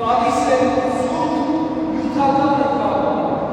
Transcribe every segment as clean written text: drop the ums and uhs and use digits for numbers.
Գալիս են զուտ յութականը կապ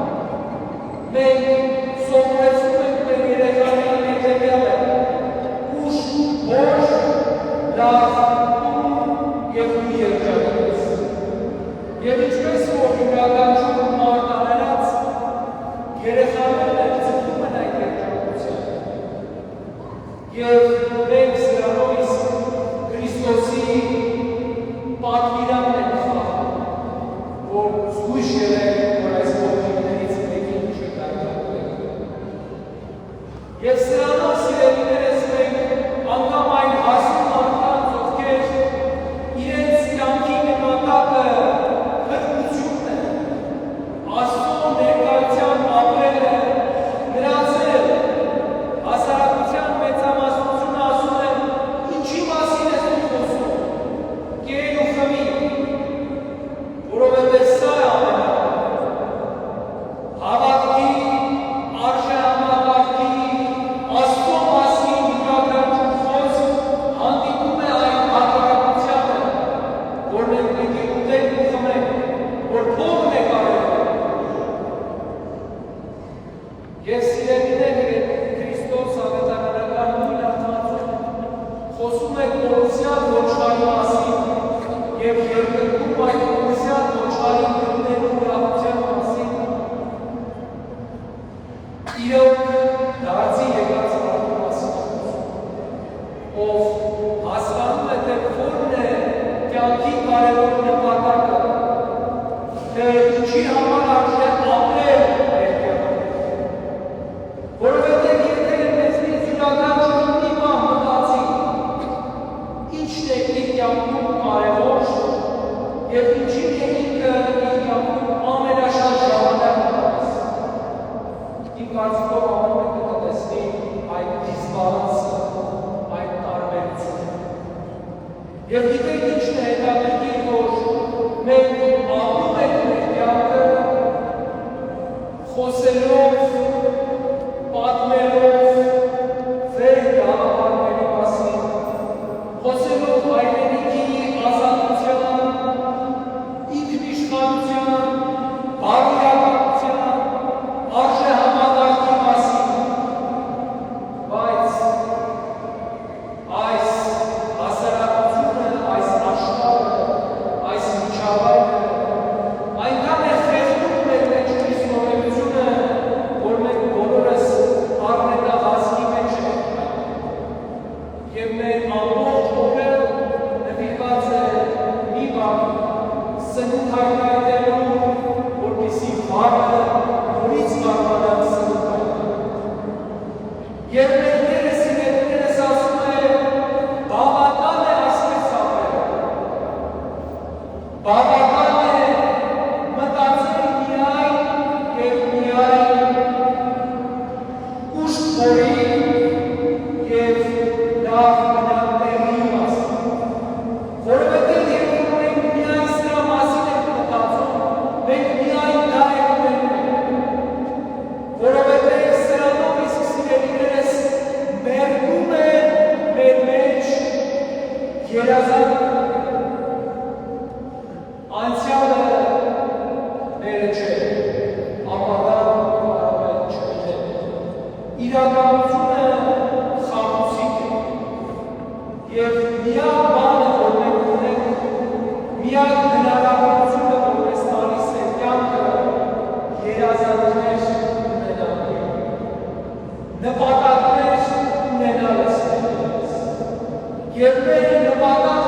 իրոք դարձի եկած մարդու մասին, ով հասկանում է, թե որն է կյանքի կարևոր նպատակը, թե ինչի համար արժե ապրել մեր կյանքում, որովհետև եթե մեզնից յուրաքանչյուրը մի բան մտածի, ինչն է իր կյանքում կարևոր և ինչին է ինքը իր կյանքում ամենաշատ ժամանակ տալիս, իմ կարծիքով ամեն մեկը կտեսնի այդ դիսբալանսը, այդ տարբերությունը։ Եվ գիտեք ինչն է հետաքրքիր, որ մենք ապրում ենք մեր կյանքը խոսելով, պատմելով վեր գաղափարների մասին, խոսելով հայրենիքի ազատության, ինքնիշխանության, բարոյականության, արժեհամակարգի մասին, բայց այս հասարակությունը, այս աշխարհը, այս միջավայրը այնքան է խեղդում մեր մեջ ուրիշ նորեությունը, որ մենք բոլորս առնետահասկի մեջ ենք և մեր ամբողջ օրը նվիրված է մի բանի սնունդ հայտնայինելու, որպեսզի վառը նորից կարողանանք սնունդ հայտնայինել։ Եվ մեր Տերը սիրելիներս ասում է, բավական է այսպես ապրել, բավական է մտածել միայն և միայն ուշ փորի և լավ բնակների մասին, որովհետև երբ որ մենք միայն սրա մասին ենք մտածում, մենք միայն դա ենք մերում, որովհետև սրանով իսկ սիրելիներս մերկում է մեր մեջ երազանքը, անցյալը մերը չէ, ապագան կարող է չլինել, իրականությունը խաբուսիկ է, և միակ բանը, որ մենք ունենք, միակ հնարավորությունը, որ մեզ տալիս է կյանքը, երազանքներ ունենալու է, նպատակներ ունենալս է, և մեր նպատակը